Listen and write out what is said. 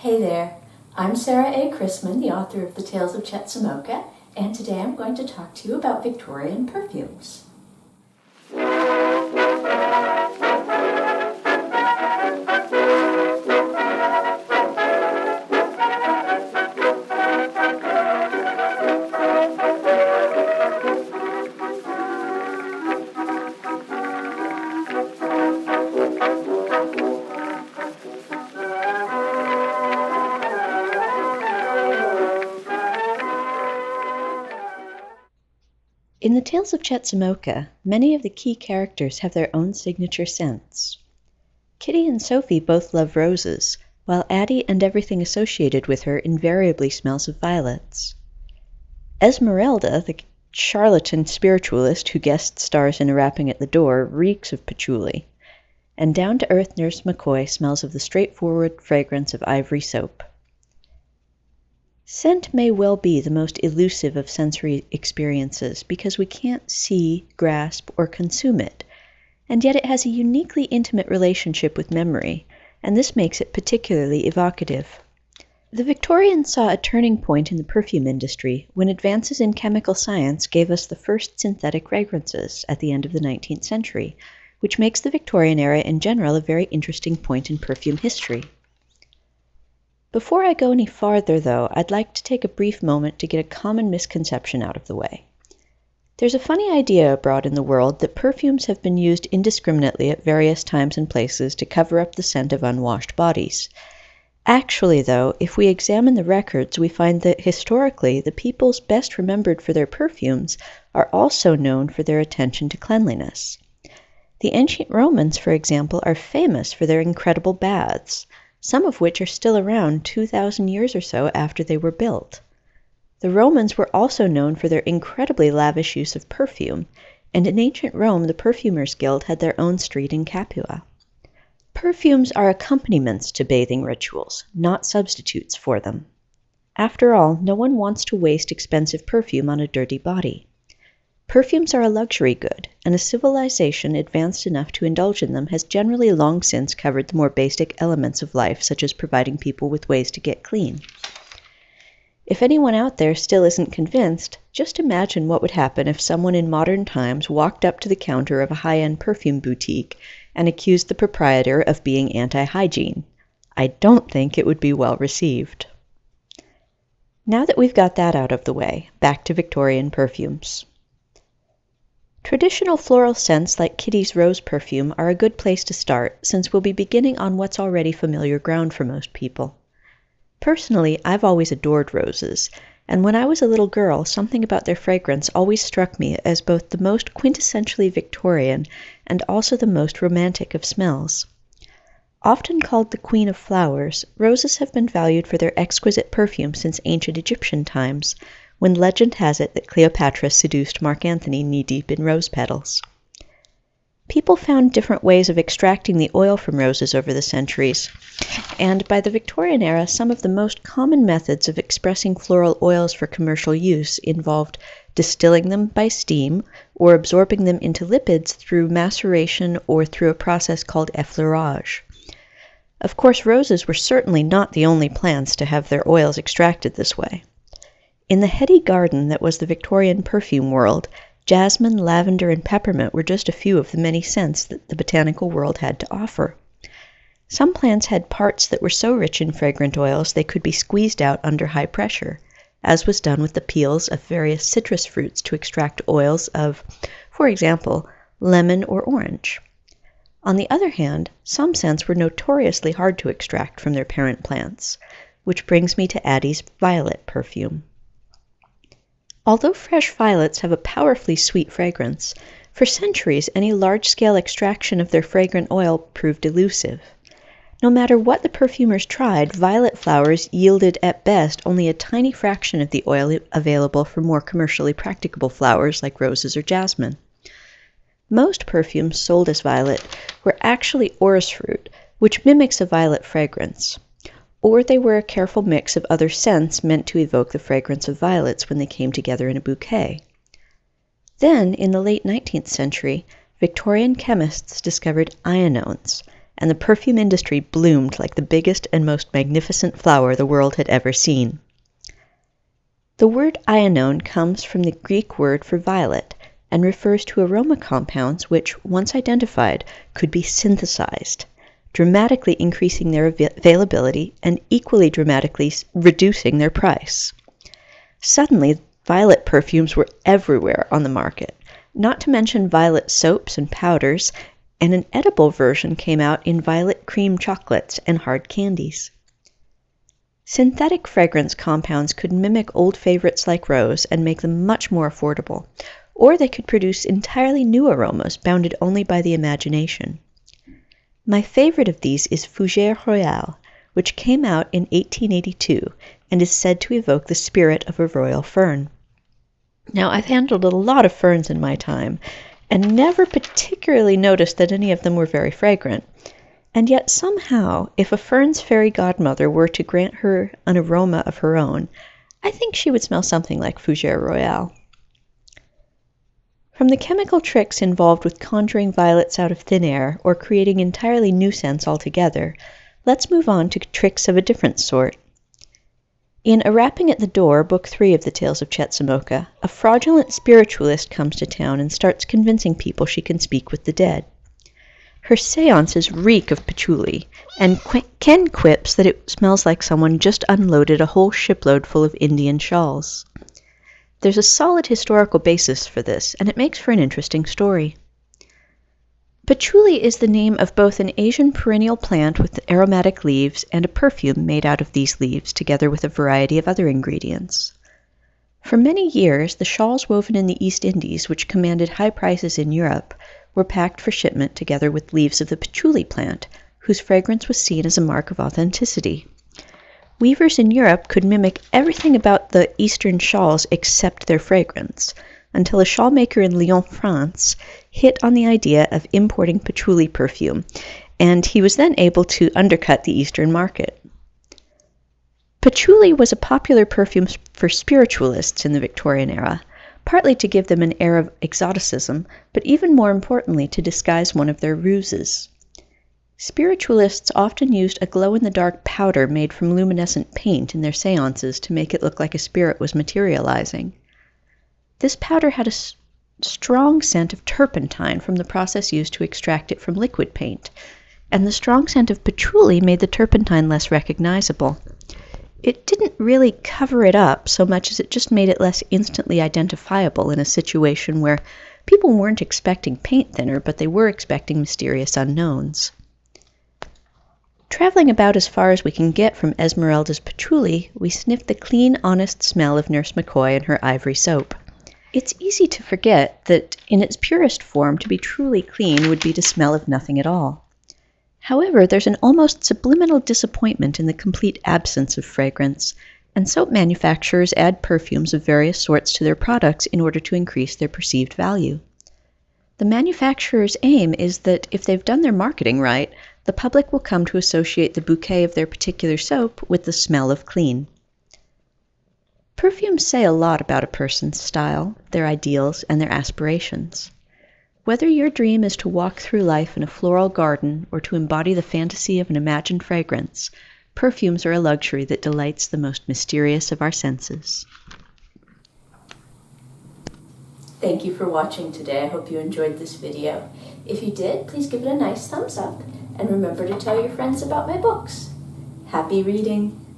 Hey there, I'm Sarah A. Chrisman, the author of The Tales of Chetzemoka, and today I'm going to talk to you about Victorian perfumes. In the Tales of Chetzemoka, many of the key characters have their own signature scents. Kitty and Sophie both love roses, while Addie and everything associated with her invariably smells of violets. Esmeralda, the charlatan spiritualist who guest stars in A Rapping at the Door, reeks of patchouli, and down-to-earth Nurse McCoy smells of the straightforward fragrance of ivory soap. Scent may well be the most elusive of sensory experiences because we can't see, grasp, or consume it, and yet it has a uniquely intimate relationship with memory, and this makes it particularly evocative. The Victorians saw a turning point in the perfume industry when advances in chemical science gave us the first synthetic fragrances at the end of the 19th century, which makes the Victorian era in general a very interesting point in perfume history. Before I go any farther, though, I'd like to take a brief moment to get a common misconception out of the way. There's a funny idea abroad in the world that perfumes have been used indiscriminately at various times and places to cover up the scent of unwashed bodies. Actually, though, if we examine the records, we find that historically the peoples best remembered for their perfumes are also known for their attention to cleanliness. The ancient Romans, for example, are famous for their incredible baths, some of which are still around 2,000 years or so after they were built. The Romans were also known for their incredibly lavish use of perfume, and in ancient Rome the Perfumers' Guild had their own street in Capua. Perfumes are accompaniments to bathing rituals, not substitutes for them. After all, no one wants to waste expensive perfume on a dirty body. Perfumes are a luxury good, and a civilization advanced enough to indulge in them has generally long since covered the more basic elements of life, such as providing people with ways to get clean. If anyone out there still isn't convinced, just imagine what would happen if someone in modern times walked up to the counter of a high-end perfume boutique and accused the proprietor of being anti-hygiene. I don't think it would be well received. Now that we've got that out of the way, back to Victorian perfumes. Traditional floral scents like Kitty's rose perfume are a good place to start, since we'll be beginning on what's already familiar ground for most people. Personally, I've always adored roses, and when I was a little girl, something about their fragrance always struck me as both the most quintessentially Victorian and also the most romantic of smells. Often called the Queen of Flowers, roses have been valued for their exquisite perfume since ancient Egyptian times, when legend has it that Cleopatra seduced Mark Antony knee-deep in rose petals. People found different ways of extracting the oil from roses over the centuries, and by the Victorian era, some of the most common methods of expressing floral oils for commercial use involved distilling them by steam or absorbing them into lipids through maceration or through a process called effleurage. Of course, roses were certainly not the only plants to have their oils extracted this way. In the heady garden that was the Victorian perfume world, jasmine, lavender, and peppermint were just a few of the many scents that the botanical world had to offer. Some plants had parts that were so rich in fragrant oils they could be squeezed out under high pressure, as was done with the peels of various citrus fruits to extract oils of, for example, lemon or orange. On the other hand, some scents were notoriously hard to extract from their parent plants, which brings me to Addie's violet perfume. Although fresh violets have a powerfully sweet fragrance, for centuries any large-scale extraction of their fragrant oil proved elusive. No matter what the perfumers tried, violet flowers yielded at best only a tiny fraction of the oil available for more commercially practicable flowers like roses or jasmine. Most perfumes sold as violet were actually orris fruit, which mimics a violet fragrance, or they were a careful mix of other scents meant to evoke the fragrance of violets when they came together in a bouquet. Then, in the late 19th century, Victorian chemists discovered ionones, and the perfume industry bloomed like the biggest and most magnificent flower the world had ever seen. The word ionone comes from the Greek word for violet and refers to aroma compounds which, once identified, could be synthesized, dramatically increasing their availability and equally dramatically reducing their price. Suddenly, violet perfumes were everywhere on the market, not to mention violet soaps and powders, and an edible version came out in violet cream chocolates and hard candies. Synthetic fragrance compounds could mimic old favorites like rose and make them much more affordable, or they could produce entirely new aromas bounded only by the imagination. My favorite of these is Fougère Royale, which came out in 1882 and is said to evoke the spirit of a royal fern. Now, I've handled a lot of ferns in my time, and never particularly noticed that any of them were very fragrant. And yet somehow, if a fern's fairy godmother were to grant her an aroma of her own, I think she would smell something like Fougère Royale. From the chemical tricks involved with conjuring violets out of thin air or creating entirely new scents altogether, let's move on to tricks of a different sort. In A Rapping at the Door, Book 3 of the Tales of Chetzemoka, a fraudulent spiritualist comes to town and starts convincing people she can speak with the dead. Her seances reek of patchouli, and Ken quips that it smells like someone just unloaded a whole shipload full of Indian shawls. There's a solid historical basis for this, and it makes for an interesting story. Patchouli is the name of both an Asian perennial plant with aromatic leaves and a perfume made out of these leaves, together with a variety of other ingredients. For many years, the shawls woven in the East Indies, which commanded high prices in Europe, were packed for shipment together with leaves of the patchouli plant, whose fragrance was seen as a mark of authenticity. Weavers in Europe could mimic everything about the Eastern shawls except their fragrance, until a shawl maker in Lyon, France, hit on the idea of importing patchouli perfume, and he was then able to undercut the Eastern market. Patchouli was a popular perfume for spiritualists in the Victorian era, partly to give them an air of exoticism, but even more importantly to disguise one of their ruses. Spiritualists often used a glow-in-the-dark powder made from luminescent paint in their seances to make it look like a spirit was materializing. This powder had a strong scent of turpentine from the process used to extract it from liquid paint, and the strong scent of patchouli made the turpentine less recognizable. It didn't really cover it up so much as it just made it less instantly identifiable in a situation where people weren't expecting paint thinner, but they were expecting mysterious unknowns. Traveling about as far as we can get from Esmeralda's patchouli, we sniff the clean, honest smell of Nurse McCoy and her ivory soap. It's easy to forget that in its purest form, to be truly clean would be to smell of nothing at all. However, there's an almost subliminal disappointment in the complete absence of fragrance, and soap manufacturers add perfumes of various sorts to their products in order to increase their perceived value. The manufacturer's aim is that if they've done their marketing right, the public will come to associate the bouquet of their particular soap with the smell of clean. Perfumes say a lot about a person's style, their ideals, and their aspirations. Whether your dream is to walk through life in a floral garden or to embody the fantasy of an imagined fragrance, perfumes are a luxury that delights the most mysterious of our senses. Thank you for watching today. I hope you enjoyed this video. If you did, please give it a nice thumbs up, and remember to tell your friends about my books. Happy reading!